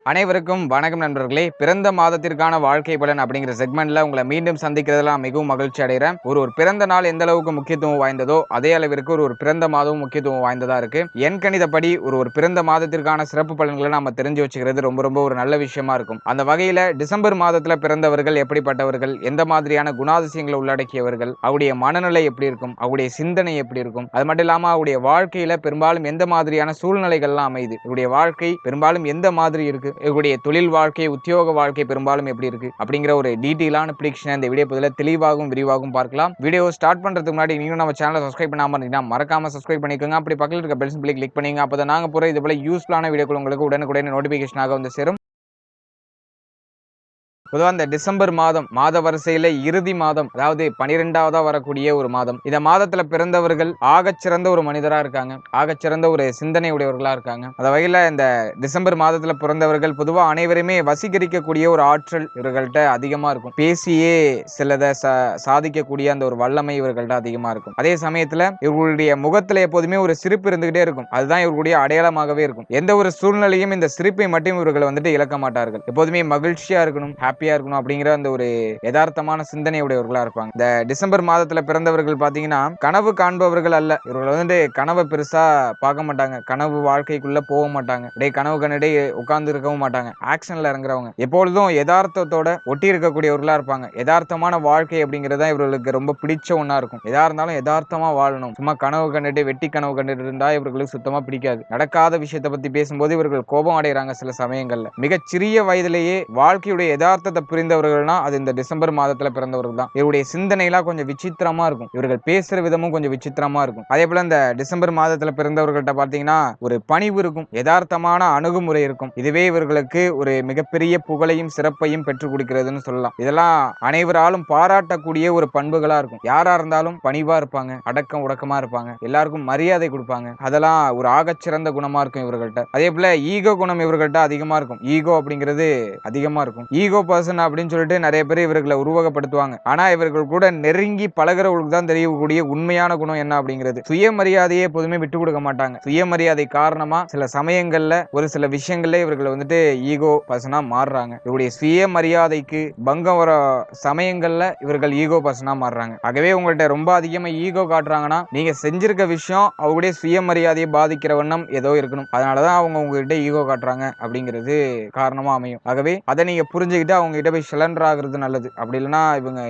அனைவருக்கும் வணக்கம் நண்பர்களே. பிறந்த மாதத்திற்கான வாழ்க்கை பலன் அப்படிங்கிற செக்மெண்ட்ல உங்களை மீண்டும் சந்திக்கிறதுல மிகவும் மகிழ்ச்சி அடைகிறேன். ஒரு பிறந்த நாள் எந்த அளவுக்கு முக்கியத்துவம் வாய்ந்ததோ அதே அளவிற்கு ஒரு பிறந்த மாதமும் முக்கியத்துவம் வாய்ந்ததா இருக்கு. எண் கணிதப்படி ஒரு பிறந்த மாதத்திற்கான சிறப்பு பலன்களை நாம தெரிஞ்சு வச்சுக்கிறது ரொம்ப ரொம்ப ஒரு நல்ல விஷயமா இருக்கும். அந்த வகையில டிசம்பர் மாதத்துல பிறந்தவர்கள் எப்படிப்பட்டவர்கள், எந்த மாதிரியான குணாதிசயங்களை உள்ளடக்கியவர்கள், அவருடைய மனநிலை எப்படி இருக்கும், அவருடைய சிந்தனை எப்படி இருக்கும், அது மட்டும் இல்லாம அவருடைய வாழ்க்கையில பெரும்பாலும் எந்த மாதிரியான சூழ்நிலைகள்லாம் அமையுது, இவருடைய வாழ்க்கை பெரும்பாலும் எந்த மாதிரி இருக்கு, இவருடைய தொழில் வாழ்க்கை, உத்தியோக வாழ்க்கை பெரும்பாலும் எப்படி இருக்கு அப்படிங்கிற ஒரு டீடைலான ப்ரிடிக்ஷன் இந்த வீடியோ பதில தெளிவாகவும் விரிவாகவும் பார்க்கலாம். வீடியோ ஸ்டார்ட் பண்றதுக்கு முன்னாடி நீங்க நம்ம சேனலை சப்ஸ்கிரைப் பண்ணாம இருந்தீங்கன்னா மறக்காம சப்ஸ்கிரைப் பண்ணிக்கோங்க. அப்படி பக்கத்தில் இருக்க பெல் சிம்பிளை கிளிக் பண்ணீங்க. அப்பதான் நாங்க போற இது போல யூஸ்ஃபுல்லான வீடியோக்கள் உங்களுக்கு உடனுக்குடன் நோட்டிபிகேஷனாக வந்து சேரும். பொதுவாக இந்த டிசம்பர் மாதம் மாத வரிசையில இறுதி மாதம், அதாவது 12வதா வரக்கூடிய ஒரு மாதம். இந்த மாதத்துல பிறந்தவர்கள் ஆகச்சிறந்த ஒரு மனிதரா இருக்காங்க, ஆகச்சிறந்த ஒரு சிந்தனை உடையவர்களா இருக்காங்க. அந்த வகையில இந்த டிசம்பர் மாதத்துல பிறந்தவர்கள் பொதுவா அனைவருமே வசீகரிக்கக்கூடிய ஒரு ஆற்றல் இவர்கள்ட்ட அதிகமா இருக்கும். பேசியே சிலதை சாதிக்கக்கூடிய அந்த ஒரு வல்லமை இவர்கள்ட்ட அதிகமா இருக்கும். அதே சமயத்துல இவர்களுடைய முகத்துல எப்போதுமே ஒரு சிரிப்பு இருந்துகிட்டே இருக்கும். அதுதான் இவர்களுடைய அடையாளமாகவே இருக்கும். எந்த ஒரு சூழ்நிலையும் இந்த சிரிப்பை மட்டும் இவர்கள் இழக்க மாட்டார்கள். எப்போதுமே மகிழ்ச்சியா இருக்கணும், ஹாப்பியா இருக்கணும் அப்படிங்கிற அந்த ஒரு யதார்த்தமான சிந்தனை உடையவர்களா இருப்பாங்க. இந்த டிசம்பர் மாதத்துல பிறந்தவர்கள் பாத்தீங்கன்னா கனவு காண்பவர்கள் அல்ல. இவர்கள் கனவை பெருசா பார்க்க மாட்டாங்க, கனவு வாழ்க்கைக்குள்ள போக மாட்டாங்க, இடையே கனவு கண்டிடே உட்கார்ந்து இருக்கவும் மாட்டாங்க. ஆக்ஷன்ல இறங்குறவங்க, எப்பொழுதும் யதார்த்தத்தோட ஒட்டி இருக்கக்கூடியவர்களா இருப்பாங்க. யதார்த்தமான வாழ்க்கை அப்படிங்கறத இவர்களுக்கு ரொம்ப பிடிச்ச ஒண்ணா இருக்கும். எதா இருந்தாலும் யதார்த்தமா வாழணும். சும்மா கனவு கண்டுட்டு வெட்டி கனவு கண்டுட்டு இருந்தா இவர்களுக்கு சுத்தமா பிடிக்காது. நடக்காத விஷயத்தை பத்தி பேசும்போது இவர்கள் கோபம் அடைகிறாங்க. சில சமயங்கள்ல மிகச் சிறிய வயதிலேயே வாழ்க்கையுடைய யதார்த்த புரிந்தவர்கள்னா அது இந்த டிசம்பர் மாதத்துல பிறந்தவர்கள் தான். இவருடைய சிந்தனைலாம் கொஞ்சம் விசித்திரமா இருக்கும். இவர்கள் பேசுற விதமும் கொஞ்சம் விசித்திரமா இருக்கும். அதே போல இந்த டிசம்பர் மாதத்துல பிறந்தவர்கள்ட்ட பாத்தீங்கன்னா ஒரு பணிவு இருக்கும், யதார்த்தமான அணுகுமுறை இருக்கும். இதுவே இவர்களுக்கு ஒரு மிகப்பெரிய புகழையும் சிறப்பையும் பெற்றுக் கொடுக்கிறதுன்னு சொல்லலாம். இதெல்லாம் அனைவராலும் பாராட்டக்கூடிய ஒரு பண்புகளா இருக்கும். யாரா இருந்தாலும் பணிவா இருப்பாங்க, அடக்கம் உடக்கமா இருப்பாங்க, எல்லாருக்கும் மரியாதை கொடுப்பாங்க. அதெல்லாம் ஒரு ஆகச்சிறந்த குணமா இருக்கும் இவர்கள்ட்ட. அதே போல ஈகோ குணம் இவர்கள்ட்ட அதிகமா இருக்கும். ஈகோ அப்படிங்கிறது அதிகமா இருக்கும். ஈகோ அப்படின்னு சொல்லிட்டு நிறைய பேர் இவர்களை உருவகப்படுத்துவாங்க. ஆனா இவர்கள் கூட நெருங்கி பழகிறவர்களுக்கு தான் தெரியக்கூடிய உண்மையான குணம் என்ன அப்படிங்கிறது. சுயமரியாதையை எப்போதுமே விட்டு கொடுக்க மாட்டாங்க. சுயமரியாதை காரணமா சில சமயங்கள்ல ஒரு சில விஷயங்கள்ல இவர்கள் ஈகோ பர்சனா மாறுறாங்க. இவருடைய சுயமரியாதைக்கு பங்கம் வர சமயங்கள்ல இவர்கள் ஈகோ பர்சனா மாறுறாங்க. ஆகவே உங்கள்கிட்ட ரொம்ப அதிகமா ஈகோ காட்டுறாங்கன்னா நீங்க செஞ்சிருக்க விஷயம் அவங்களுடைய சுயமரியாதையை பாதிக்கிற வண்ணம் ஏதோ இருக்கணும். அதனாலதான் அவங்க உங்ககிட்ட ஈகோ காட்டுறாங்க அப்படிங்கிறது காரணமா அமையும். ஆகவே அதை நீங்க புரிஞ்சுக்கிட்டு அவங்க கிட்ட போய் சிலண்டர் ஆகுறது நல்லது. அப்படி இல்லைன்னா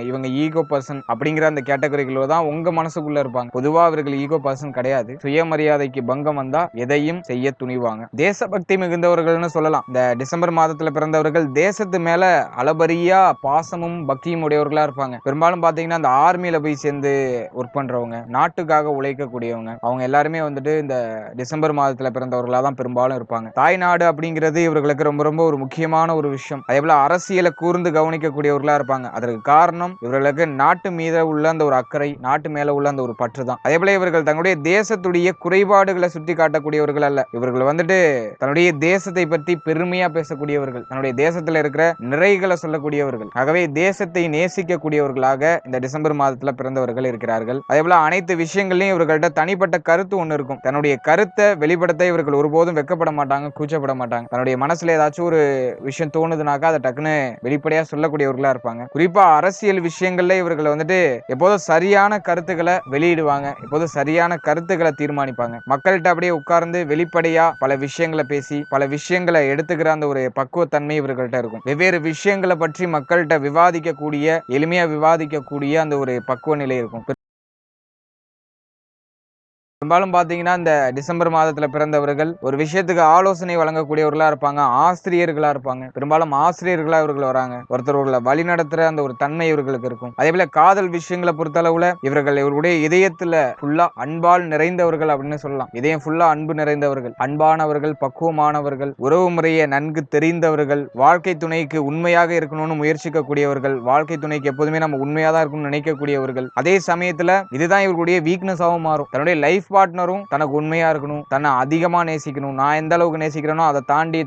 இவங்க ஈகோ பர்சன் அப்படிங்கிற அந்த கேட்டகரிக்குள்ள தான் உங்க மனசுக்குள்ள இருப்பாங்க. பொதுவா இவர்கள் ஈகோ பர்சன் கிடையாது. சுயமரியாதைக்கு பங்கம் வந்தா எதையும் செய்ய துணிவாங்க. தேசபக்தி மிகுந்தவர்கள்னு சொல்லலாம். இந்த டிசம்பர் மாதத்துல பிறந்தவர்கள் தேசத்து மேல அளபரியா பாசமும் பக்தியும் உடையவர்களா இருப்பாங்க. பெரும்பாலும் பாத்தீங்கன்னா இந்த ஆர்மியில போய் சேர்ந்து ஒர்க் பண்றவங்க, நாட்டுக்காக உழைக்கக்கூடியவங்க, அவங்க எல்லாருமே இந்த டிசம்பர் மாதத்துல பிறந்தவர்களா தான் பெரும்பாலும் இருப்பாங்க. தாய்நாடு அப்படிங்கிறது இவர்களுக்கு ரொம்ப ரொம்ப ஒரு முக்கியமான ஒரு விஷயம். அதே போல அரசியலை கூர்ந்து கவனிக்கக்கூடியவர்களா இருப்பாங்க. அதற்கு காரணம் இவர்களுக்கு நாட்டு மீது உள்ள அந்த ஒரு அக்கறை, நாட்டு மேல உள்ள அந்த ஒரு பற்று தான். அதே போல இவர்கள் தங்களுடைய தேசத்துடைய குறைபாடுகளை சுட்டி காட்டக்கூடியவர்கள் அல்ல. இவர்கள் தன்னுடைய தேசத்தை பற்றி பெருமையா பேசக்கூடியவர்கள், தன்னுடைய தேசத்துல இருக்கிற நிறைகளை சொல்லக்கூடியவர்கள். ஆகவே தேசத்தை நேசிக்கக்கூடியவர்களாக இந்த டிசம்பர் மாதத்துல பிறந்தவர்கள் இருக்கிறார்கள். அதே போல அனைத்து விஷயங்களையும் இவர்கள்ட்ட தனிப்பட்ட கருத்து ஒண்ணு இருக்கும். தன்னுடைய கருத்தை வெளிப்படுத்த இவர்கள் ஒருபோதும் வெக்கப்பட மாட்டாங்க, கூச்சப்பட மாட்டாங்க. தன்னுடைய மனசுல ஏதாச்சும் ஒரு விஷயம் தோணுதுனாக்கா அதை டக்குன்னு வெளிப்படையா சொல்லக்கூடியவர்களா இருப்பாங்க. குறிப்பா அரசியல் விஷயங்கள்ல இவர்கள் எப்போதும் சரியான கருத்துக்களை வெளியிடுவாங்க, எப்போதும் சரியான கருத்துக்களை தீர்மானிப்பாங்க. மக்கள்கிட்ட அப்படியே உட்கார்ந்து வெளிப்படையா பல விஷயங்களை பேசி பல விஷயங்களை எடுத்துக்கிற அந்த ஒரு பக்குவத்தன்மை இவர்கள்ட்ட இருக்கும். வெவ்வேறு விஷயங்களை பற்றி மக்கள்கிட்ட விவாதிக்கக்கூடிய, எளிமையா விவாதிக்கக்கூடிய அந்த ஒரு பக்குவ நிலை இருக்கும். பெரும்பாலும் பாத்தீங்கன்னா இந்த டிசம்பர் மாதத்துல பிறந்தவர்கள் ஒரு விஷயத்துக்கு ஆலோசனை வழங்கக்கூடியவர்களா இருப்பாங்க, ஆசிரியர்களா இருப்பாங்க. பெரும்பாலும் ஆசிரியர்களா இவர்கள் வராங்க. ஒருத்தர்களை வழி நடத்துற அந்த ஒரு தன்மை இவர்களுக்கு இருக்கும். அதே போல காதல் விஷயங்களை பொறுத்தளவுல இவர்களுடைய இதயத்துல ஃபுல்லா அன்பால் நிறைந்தவர்கள் அப்படின்னு சொல்லலாம். இதயம் ஃபுல்லா அன்பு நிறைந்தவர்கள், அன்பானவர்கள், பக்குவமானவர்கள், உறவு முறையை நன்கு தெரிந்தவர்கள், வாழ்க்கை துணைக்கு உண்மையாக இருக்கணும்னு முயற்சிக்கக்கூடியவர்கள், வாழ்க்கை துணைக்கு எப்போதுமே நம்ம உண்மையா தான் இருக்கணும்னு நினைக்கக்கூடியவர்கள். அதே சமயத்துல இதுதான் இவர்களுடைய வீக்னஸாகவும் மாறும். தன்னுடைய லைஃப் பார்ட்னரும் தனக்கு உண்மையா இருக்கணும், தன்னை அதிகமா நேசிக்கணும், நான் எந்த அளவுக்கு நேசிக்கிறேனோ அதை தாண்டி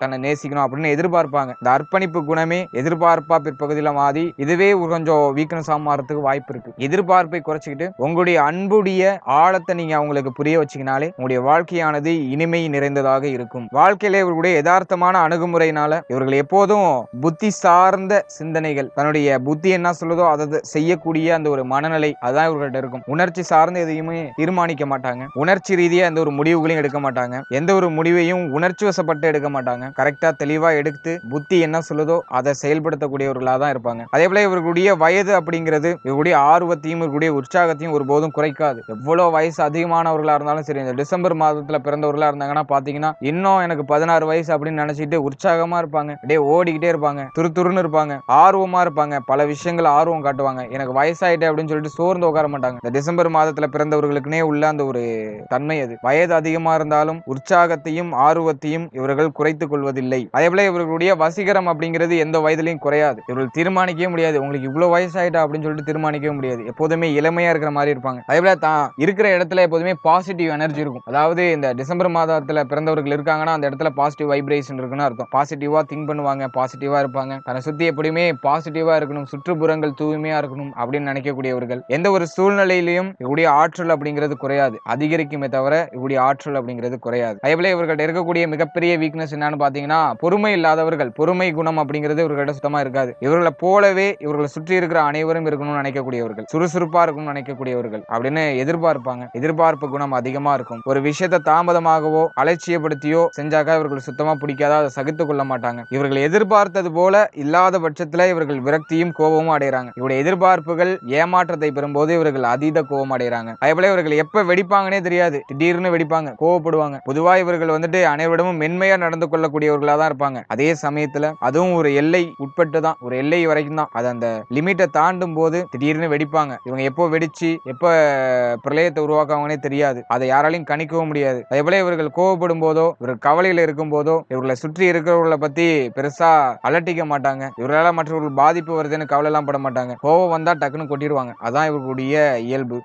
தன்னை நேசிக்கணும் அப்படின்னு எதிர்பார்ப்பாங்க. இந்த அர்ப்பணிப்பு குணமே எதிர்பார்ப்பா பிற்பகுதியில மாறி இதுவே கொஞ்சம் வீக்னஸா மாறதுக்கு வாய்ப்பு இருக்கு. எதிர்பார்ப்பை குறைச்சிக்கிட்டு உங்களுடைய அன்புடைய ஆழத்தை நீங்க அவங்களுக்கு புரிய வச்சீங்கனாலே உங்களுடைய வாழ்க்கையானது இனிமை நிறைந்ததாக இருக்கும். வாழ்க்கையில இவர்களுடைய யதார்த்தமான அணுகுமுறையினால இவர்கள் எப்போதும் புத்தி சார்ந்த சிந்தனைகள், தன்னுடைய புத்தி என்ன சொல்லுதோ அதை செய்யக்கூடிய அந்த ஒரு மனநிலை அதான் இவர்கள்ட்ட இருக்கும். உணர்ச்சி சார்ந்த எதையுமே தீர்மானிக்க மாட்டாங்க, உணர்ச்சி ரீதியா எந்த ஒரு முடிவுகளையும் எடுக்க மாட்டாங்க, எந்த ஒரு முடிவையும் உணர்ச்சி வசப்பட்டு எடுக்க மாட்டாங்க. கரெக்டா தெளிவா எடுத்து புத்தி என்ன சொல்லுதோ அதை செயல்படுத்தக்கூடியவர்களா தான் இருப்பாங்க. அதே போல இவர்களுடைய வயது அப்படிங்கிறது இவர்களுடைய ஆர்வத்தையும் இவர்களுடைய உற்சாகத்தையும் ஒருபோதும் குறைக்காது. எவ்வளவு வயசு அதிகமானவர்களா இருந்தாலும் சரி, இந்த டிசம்பர் மாதத்துல பிறந்தவர்களா இருந்தாங்கன்னா பாத்தீங்கன்னா இன்னும் எனக்கு 16 வயசு அப்படின்னு நினைச்சிட்டு உற்சாகமா இருப்பாங்க, அப்படியே ஓடிக்கிட்டே இருப்பாங்க, துருதுருன்னு இருப்பாங்க, ஆர்வமா இருப்பாங்க, பல விஷயங்கள் ஆர்வம் காட்டுவாங்க. எனக்கு வயசாயிட்டே அப்படின்னு சொல்லிட்டு சோர்ந்து உட்கார மாட்டாங்க. இந்த டிசம்பர் மாதத்துல பிறந்தவர்களுக்குனே உள்ள அந்த ஒரு தன்மை அது. வயது அதிகமா இருந்தாலும் உற்சாகத்தையும் ஆர்வத்தையும் இவர்கள் குறைத்துக் கொள்வதில்லை. அதே போல இவர்களுடைய வசீகரம் அப்படிங்கிறது எந்த வயதிலையும் குறையாது. இவர்கள் தீர்மானிக்கவே முடியாது உங்களுக்கு இவ்வளவு வயசாயிட்டா அப்படின்னு சொல்லிட்டு தீர்மானிக்கவே முடியாது. எப்போதுமே இளமையா இருக்கிற மாதிரி இருப்பாங்க. அதே போல தான் இருக்கிற இடத்துல எப்போதுமே பாசிட்டிவ் எனர்ஜி இருக்கும். அதாவது இந்த டிசம்பர் மாதத்துல பிறந்தவர்கள் இருக்காங்கன்னா அந்த இடத்துல பாசிட்டிவ் வைப்ரேஷன் இருக்குன்னு அர்த்தம். பாசிட்டிவா திங்க் பண்ணுவாங்க, பாசிட்டிவா இருப்பாங்க, தன்னை சுத்தி எப்படியுமே பாசிட்டிவா இருக்கணும், சுற்றுப்புறங்கள் தூய்மையா இருக்கணும் அப்படின்னு நினைக்கக்கூடியவர்கள். எந்த ஒரு சூழ்நிலையிலையும் இவருடைய ஆற்றல் அப்படிங்கிறது குறையாது, அதிகரிக்குமே தவிர இவருடைய ஆற்றல் அப்படிங்கிறது குறையாது. அதேபோல இவர்கள்ட்ட இருக்கக்கூடிய மிகப்பெரிய வீக்னஸ் என்னன்னு பாத்தீங்கன்னா பொறுமை இல்லாதவர்கள். பொறுமை குணம் அப்படிங்கிறது இவர்கள்ட்ட சுத்தமா இருக்காது. இவர்களை போலவே இவர்களை சுற்றி இருக்கிற அனைவரும் இருக்கணும்னு நினைக்கக்கூடியவர்கள், சுறுசுறுப்பா இருக்கணும்னு நினைக்கக்கூடியவர்கள் அப்படின்னு எதிர்பார்ப்பாங்க. எதிர்பார்ப்பு குணம் அதிகமா இருக்கும். ஒரு விஷயத்தை தாமதமாகவோ அலட்சியப்படுத்தியோ செஞ்சாக்கா இவர்கள் சுத்தமா பிடிக்காத, அதை சகித்துக் கொள்ள மாட்டாங்க. இவர்கள் எதிர்பார்த்தது போல இல்லாத பட்சத்துல இவர்கள் விரக்தியும் கோபமும் அடைகிறாங்க. இவருடைய எதிர்பார்ப்புகள் ஏமாற்றத்தை பெறும்போது இவர்கள் அதீத கோபம் அடைகிறாங்க. அதேபோல இவர்கள் எப்ப வெடிப்பாங்கன்னே தெரியாது, திடீர்னு வெடிப்பாங்க, கோவப்படுவாங்க. பொதுவா இவர்கள் வந்துட்டு அனைவரிடமும் மென்மையா நடந்து கொள்ளக்கூடியவர்களா தான் இருப்பாங்க. அதே சமயத்துல அதுவும் ஒரு எல்லை உட்பட்டு தான், ஒரு எல்லை வரைக்கும் தான், அது அந்த லிமிட்டை தாண்டும் போது திடீர்னு வெடிப்பாங்க. இவங்க எப்போ வெடிச்சு எப்ப பிரளயத்தை உருவாக்குவாங்கன்னே தெரியாது, அதை யாராலையும் கணிக்கவும் முடியாது. அதே போல இவர்கள் கோவப்படும் போதோ இவர்கள் கவலையில இருக்கும் போதோ இவர்களை சுற்றி இருக்கிறவர்களை பத்தி பெருசா அலட்டிக்க மாட்டாங்க. இவர்களால் மற்றவர்கள் பாதிப்பு வருதுன்னு கவலை எல்லாம் பட மாட்டாங்க. கோவம் வந்தா டக்குன்னு கொட்டிடுவாங்க. அதான் இவர்களுடைய இயல்பு.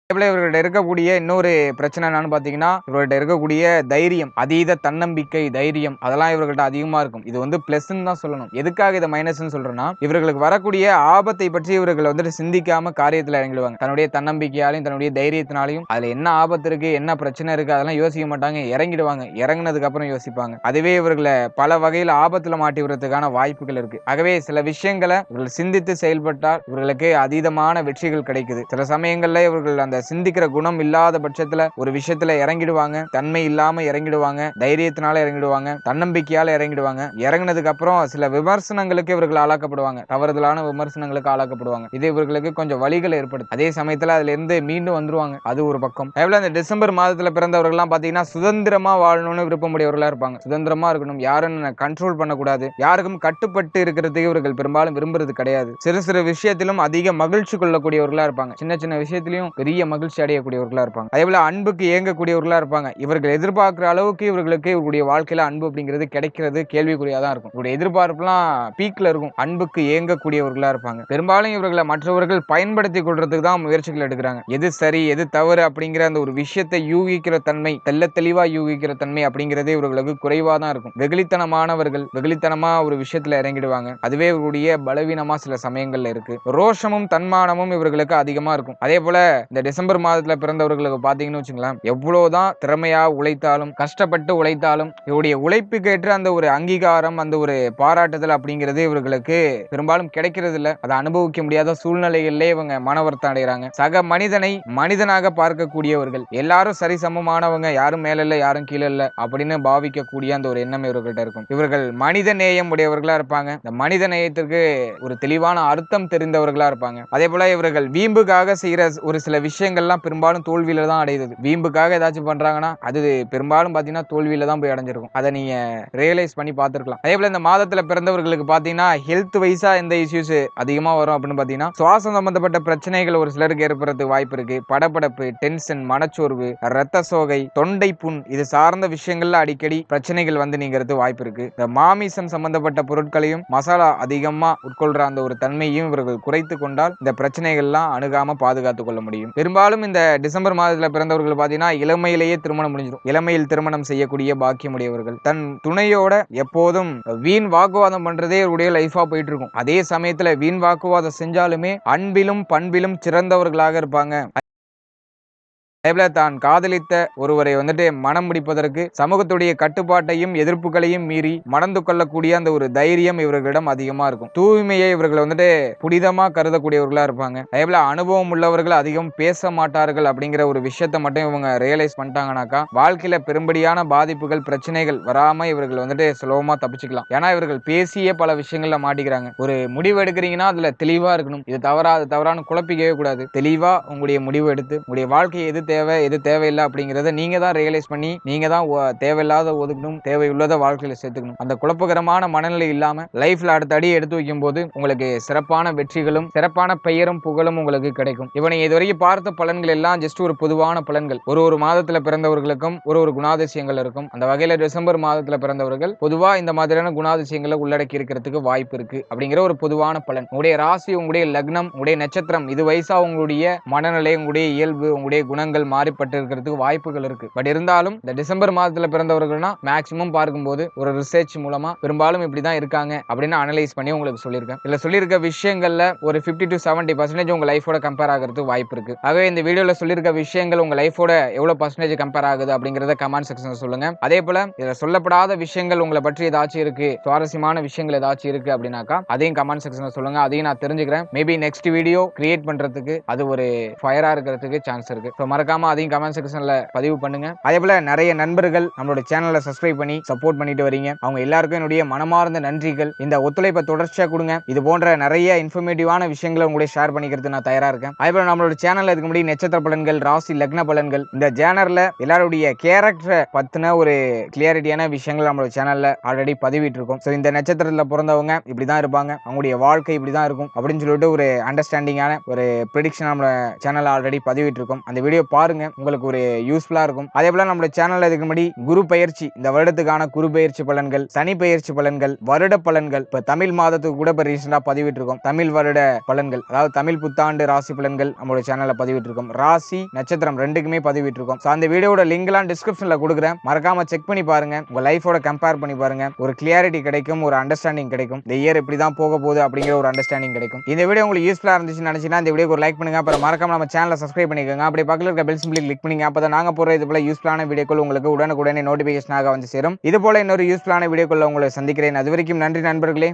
இவர்கள்ட்ட இருக்கக்கூடிய இன்னொரு பிரச்சனை என்னன்னு பாத்தீங்கன்னா இவர்கள்ட்ட இருக்கக்கூடிய தைரியம், அதீத தன்னம்பிக்கை, தைரியம் அதெல்லாம் இவர்கள்ட்ட அதிகமா இருக்கும். இது வந்து பிளஸ்ன்னு தான் சொல்லணும். எதுக்காக இதை மைனஸ்ன்னு சொல்றேன்னா இவர்களுக்கு வரக்கூடிய ஆபத்தை பற்றி இவர்கள் வந்துட்டு சிந்திக்காம காரியத்துல இறங்கிடுவாங்க. தன்னுடைய தன்னம்பிக்கையாலையும் தன்னுடைய தைரியத்தினாலையும் அதுல என்ன ஆபத்து இருக்கு, என்ன பிரச்சனை இருக்கு அதெல்லாம் யோசிக்க மாட்டாங்க, இறங்கிடுவாங்க. இறங்கினதுக்கு அப்புறம் யோசிப்பாங்க. அதுவே இவர்களை பல வகையில ஆபத்துல மாட்டி விடுறதுக்கான வாய்ப்புகள் இருக்கு. ஆகவே சில விஷயங்களை இவர்கள் சிந்தித்து செயல்பட்டால் இவர்களுக்கு அதீதமான வெற்றிகள் கிடைக்குது. சில சமயங்கள்ல இவர்கள் அந்த சிந்திக்கிற குணம் இல்லாத பட்சத்துல ஒரு விஷயத்துல இறங்கிடுவாங்க, தன்மை இல்லாம இறங்கிடுவாங்க, தைரியத்தினால இறங்கிடுவாங்க, தன்னம்பிக்கையால இறங்கிடுவாங்க. இறங்கினதுக்கு அப்புறம் சில விமர்சனங்களுக்கு இவர்கள் ஆளாக்கப்படுவாங்க, தவறுதலான விமர்சனங்களுக்கு ஆளாக்கப்படுவாங்க. இது இவர்களுக்கு கொஞ்சம் வழிகளை ஏற்படுது. அதே சமயத்துல அதுல இருந்து மீண்டும் வந்துருவாங்க. அது ஒரு பக்கம். அதேபோல இந்த டிசம்பர் மாதத்துல பிறந்தவர்கள் எல்லாம் பாத்தீங்கன்னா சுதந்திரமா வாழணும்னு விருப்பமுடையவர்களா இருப்பாங்க. சுதந்திரமா இருக்கணும், யாரும் கண்ட்ரோல் பண்ணக்கூடாது, யாருக்கும் கட்டுப்பட்டு இருக்கிறதுக்கு இவர்கள் பெரும்பாலும் விரும்புறது கிடையாது. சிறு சிறு விஷயத்திலும் அதிக மகிழ்ச்சி கொள்ளக்கூடியவர்களா இருப்பாங்க. சின்ன சின்ன விஷயத்திலையும் பெரிய மகிழ்ச்சி அடையக்கூடியவர்களா இருப்பாங்க. அதேபோல அன்புக்கு ஏங்கக்கூடியவர்களா இருப்பாங்க. இவர்கள் எதிர்பார்க்கிற அளவுக்கு இவர்களுக்கு இவருடைய வாழ்க்கையில அன்பு அப்படிங்கிறது கிடைக்கிறது கேள்விக்குறியா தான் இருக்கும். இவருடைய எதிர்பார்ப்புலாம் பீக்ல இருக்கும். அன்புக்கு ஏங்கக்கூடியவர்களா இருப்பாங்க. பெரும்பாலும் இவர்களை மற்றவர்கள் பயன்படுத்தி கொள்றதுக்கு தான் முயற்சிகள் எடுக்கிறாங்க. எது சரி எது தவறு அப்படிங்கிற அந்த ஒரு விஷயத்தை யூகிக்கிற தன்மை, தெல்ல தெளிவா யூகிக்கிற தன்மை அப்படிங்கிறதே இவர்களுக்கு குறைவா தான் இருக்கும். வெகுளித்தனமானவர்கள் வெகுளித்தனமா ஒரு விஷயத்துல இறங்கிடுவாங்க. அதுவே இவருடைய பலவீனமா சில சமயங்கள்ல இருக்கு. ரோஷமும் தன்மானமும் இவர்களுக்கு அதிகமா இருக்கும். அதே போல இந்த டிசம்பர் மாதத்துல பிறந்தவர்களுக்கு பாத்தீங்கன்னு வச்சுங்களேன், எவ்வளவுதான் திறமையா உழைத்தாலும் கஷ்டப்பட்டு உழைத்தாலும் இவருடைய உழைப்புக்கேற்ற அந்த ஒரு அங்கீகாரம், அந்த ஒரு பாராட்டுதல் அப்படிங்கிறது இவர்களுக்கு பெரும்பாலும் கிடைக்கிறது இல்ல. அதை அனுபவிக்க முடியாத சூழ்நிலைகளிலே இவங்க மனவர்த்தம் அடைகிறாங்க. சக மனிதனை மனிதனாக பார்க்கக்கூடியவர்கள், எல்லாரும் சரி சமமானவங்க, யாரும் மேல இல்ல யாரும் கீழே இல்ல அப்படின்னு பாவிக்கக்கூடிய அந்த ஒரு எண்ணம் இவர்கள்ட்ட இருக்கும். இவர்கள் மனித நேயம் உடையவர்களா இருப்பாங்க. இந்த மனித நேயத்திற்கு ஒரு தெளிவான அர்த்தம் தெரிந்தவர்களா இருப்பாங்க. அதே போல இவர்கள் வீம்புக்காக செய்யற ஒரு சில விஷயங்கள்லாம் பெரும்பாலும் தோல்வியில தான் அடையுது. வீம்புக்காக ஏதாச்சும் பண்றாங்கன்னா அது பெரும்பாலும் பாத்தீங்கன்னா தோல்வியில தான் போய் அடைஞ்சிருக்கும். அதை நீங்க ரியலைஸ் பண்ணி பார்த்திருக்கலாம். அதே போல இந்த மாதத்துல பிறந்தவர்களுக்கு பாத்தீங்கன்னா ஹெல்த் வைஸா எந்த இஷ்யூஸ் அதிகமா வரும் அப்படின்னு பாத்தீங்கன்னா சுவாசம் சம்பந்தப்பட்ட பிரச்சனைகள் ஒரு சிலருக்கு ஏற்படுறதுக்கு வாய்ப்பு இருக்கு. படபடப்பு, டென்ஷன், மனச்சோர்வு, ரத்த சோகை, தொண்டை புண் இது சார்ந்த விஷயங்கள்ல அடிக்கடி பிரச்சனைகள் வந்து நீங்கிறது வாய்ப்பு இருக்கு. இந்த மாமிசம் சம்பந்தப்பட்ட பொருட்களையும் மசாலா அதிகமா உட்கொள்ற அந்த ஒரு தன்மையும் இவர்கள் குறைத்து கொண்டால் இந்த பிரச்சனைகள்லாம் அணுகாம பாதுகாத்துக் கொள்ள முடியும். பெரும்பாலும் இந்த டிசம்பர் மாதத்துல பிறந்தவர்கள் பாத்தீங்கன்னா இளமையிலேயே திருமணம் முடிஞ்சிடும். இளமையில் திருமணம் செய்யக்கூடிய பாக்கியமுடையவர்கள். தன் துணையோட எப்போதும் வீண் வாக்குவாதம் பண்றதே உடைய லைஃபா போயிட்டு இருக்கும். அதே சமயத்துல வீண் வாக்குவாதம் செஞ்சாலுமே அன்பிலும் பண்பிலும் சிறந்தவர்களாக இருப்பாங்க. அதேபோல தான் காதலித்த ஒருவரை மனம் முடிப்பதற்கு சமூகத்துடைய கட்டுப்பாட்டையும் எதிர்ப்புகளையும் மீறி மணந்து கொள்ளக்கூடிய அந்த ஒரு தைரியம் இவர்களிடம் அதிகமா இருக்கும். தூய்மையை இவர்கள் புனிதமா கருதக்கூடியவர்களா இருப்பாங்க. அதேபோல அனுபவம் உள்ளவர்கள் அதிகம் பேச மாட்டார்கள் அப்படிங்கிற ஒரு விஷயத்த மட்டும் இவங்க ரியலைஸ் பண்ணிட்டாங்கனாக்கா வாழ்க்கையில பெரும்படியான பாதிப்புகள் பிரச்சனைகள் வராம இவர்கள் சுலபமா தப்பிச்சுக்கலாம். ஏன்னா இவர்கள் பேசிய பல விஷயங்கள்ல மாட்டிக்கிறாங்க. ஒரு முடிவு எடுக்கிறீங்கன்னா அதுல தெளிவா இருக்கணும். இது தவறா அது தவறான்னு குழப்பிக்கவே கூடாது. தெளிவா உங்களுடைய முடிவு எடுத்து உங்களுடைய வாழ்க்கையை எது தேவை எது தேவையில்லை அப்படிங்கறத நீங்க தான் ரியலைஸ் பண்ணி நீங்க தான் தேவையில்லாத ஒதுக்கணும், தேவையுள்ளத வாழ்க்கையில சேர்த்துக்கணும். அந்த குழப்பகரமான மனநிலை இல்லாம லைஃப்ல அடுத்த அடி எடுத்து வைக்கும் போது உங்களுக்கு சிறப்பான வெற்றிகளும் சிறப்பான பெயரும் புகழும் உங்களுக்கு கிடைக்கும். இவனை இதுவரைக்கும் பார்த்த பலன்கள் எல்லாம் ஜஸ்ட் ஒரு பொதுவான பலன்கள். ஒரு மாதத்துல பிறந்தவர்களுக்கும் ஒரு குணாதிசயங்கள் இருக்கும். அந்த வகையில டிசம்பர் மாதத்துல பிறந்தவர்கள் பொதுவா இந்த மாதிரியான குணாதிசயங்களை உள்ளடக்கி இருக்கிறதுக்கு வாய்ப்பு இருக்கு அப்படிங்கிற ஒரு பொதுவான பலன். உங்களுடைய ராசி, உங்களுடைய லக்னம், உங்களுடைய நட்சத்திரம் இது வயசா உங்களுடைய மனநிலை, உங்களுடைய இயல்பு, உங்களுடைய குணங்கள் மாறிப்பட்டு இருக்கிறதுக்கு வாய்ப்புகள் இருக்கு. பட் இருந்தாலும் இந்த டிசம்பர் மாதத்துல பிறந்தவர்கள்னா மேக்சிமம் பார்க்கும்போது ஒரு ரிசர்ச் மூலமா பெரும்பாலும் இப்படிதான் இருக்காங்க அப்படின்னு அனலைஸ் பண்ணி உங்களுக்கு சொல்லியிருக்கேன். இதுல சொல்லியிருக்க விஷயங்கள்ல ஒரு 50 to 70% உங்க லைஃபோட கம்பேர் ஆகிறதுக்கு வாய்ப்பு இருக்கு. ஆகவே இந்த வீடியோல சொல்லியிருக்க விஷயங்கள் உங்க லைஃபோட எவ்வளவு பர்சன்டேஜ் கம்பேர் ஆகுது அப்படிங்கறத கமெண்ட் செக்ஷன்ல சொல்லுங்க. அதே போல இதுல சொல்லப்படாத விஷயங்கள் உங்களை பற்றி ஏதாச்சும் இருக்கு, சுவாரஸ்யமான விஷயங்கள் ஏதாச்சும் இருக்கு அப்படின்னாக்கா அதையும் கமெண்ட் செக்ஷன்ல சொல்லுங்க. அதையும் நான் தெரிஞ்சுக்கிறேன். மேபி நெக்ஸ்ட் வீடியோ கிரியேட் பண்றதுக்கு அது ஒரு ஃபயரா இருக்கிறதுக்கு சான்ஸ் இருக்கு. மறக்காம அதையும் கமெண்ட் செக்ஷன்ல பதிவு பண்ணுங்க. அதே போல நிறைய நண்பர்கள் நம்மளோட சேனலை சப்ஸ்கிரைப் பண்ணி சப்போர்ட் பண்ணிட்டு வரீங்க. அவங்க எல்லாருக்கும் என்னுடைய மனமார்ந்த நன்றிகள். இந்த ஒத்துழைப்பை தொடர்ச்சியா கொடுங்க. இது போன்ற நிறைய இன்ஃபர்மேட்டிவான விஷயங்களை உங்களுடைய ஷேர் பண்ணிக்கிறது நான் தயாரா இருக்கேன். அதே போல நம்மளோட சேனல்ல இதுக்கு முன்னாடி நட்சத்திர பலன்கள், ராசி லக்ன பலன்கள், இந்த சேனல்ல எல்லாருடைய கேரக்டரை பத்தின ஒரு கிளியரிட்டியான விஷயங்கள் நம்மளோட சேனல்ல ஆல்ரெடி பதிவிட்டு இருக்கோம். ஸோ இந்த நட்சத்திரத்துல பிறந்தவங்க இப்படிதான் இருப்பாங்க, அவங்களுடைய வாழ்க்கை இப்படிதான் இருக்கும் அப்படின்னு சொல்லிட்டு ஒரு அண்டர்ஸ்டாண்டிங்கான ஒரு ப்ரெடிக்ஷன் நம்ம சேனல்ல ஆல்ரெடி பதிவிட்டு இருக்கோம். அந்த வீடியோ பாருங்க, உங்களுக்கு ஒரு யூஸ்ஃபுல்லா இருக்கும். அதே போல நம்ம சேனல்ல இதுக்கு முன்னாடி குரு பயிற்சி, இந்த வருடத்துக்கான குரு பயிற்சி பலன்கள், சனி பயிற்சி பலன்கள், வருட பலன்கள், இப்ப தமிழ் மாதத்துக்கு கூட இப்ப ரீசெண்டா பதிவிட்டு இருக்கோம். தமிழ் வருட பலன்கள், அதாவது தமிழ் புத்தாண்டு ராசி பலன்கள் நம்மளோட சேனல்ல பதிவிட்டு இருக்கோம். ராசி நட்சத்திரம் ரெண்டுக்குமே பதிவிட்டு இருக்கோம். அந்த வீடியோட லிங்க் எல்லாம் டிஸ்கிரிப்ஷன்ல கொடுக்குறேன். மறக்காம செக் பண்ணி பாருங்க. உங்க லைஃபோட கம்பேர் பண்ணி பாருங்க. ஒரு கிளியாரிட்டி கிடைக்கும், ஒரு அண்டர்ஸ்டாண்டிங் கிடைக்கும். இந்த இயர் இப்படிதான் போக போகுது அப்படிங்கிற ஒரு அண்டர்ஸ்டாண்டிங் கிடைக்கும். இந்த வீடியோ உங்களுக்கு யூஸ்ஃபுல்லா இருந்துச்சுன்னு நினைச்சீங்கன்னா இந்த வீடியோக்கு ஒரு லைக் பண்ணுங்க. அப்புறம் மறக்காம நம்ம சேனலை சப்ஸ்கிரைப் பண்ணிக்கோங்க. அப்படி பக்கத்துல இருக்க பெல் சிம்பிளை கிளிக் பண்ணுங்க. அப்பதான் நாங்க போற இது போல யூஸ்ஃபுல்லான வீடியோக்கள் உங்களுக்கு உடனுக்குடனே நோட்டிபிகேஷனாக வந்து சேரும். இது போல இன்னொரு யூஸ்ஃபுல்லான வீடியோக்குள்ள உங்களை சந்திக்கிறேன். அது வரைக்கும் நன்றி நண்பர்களே.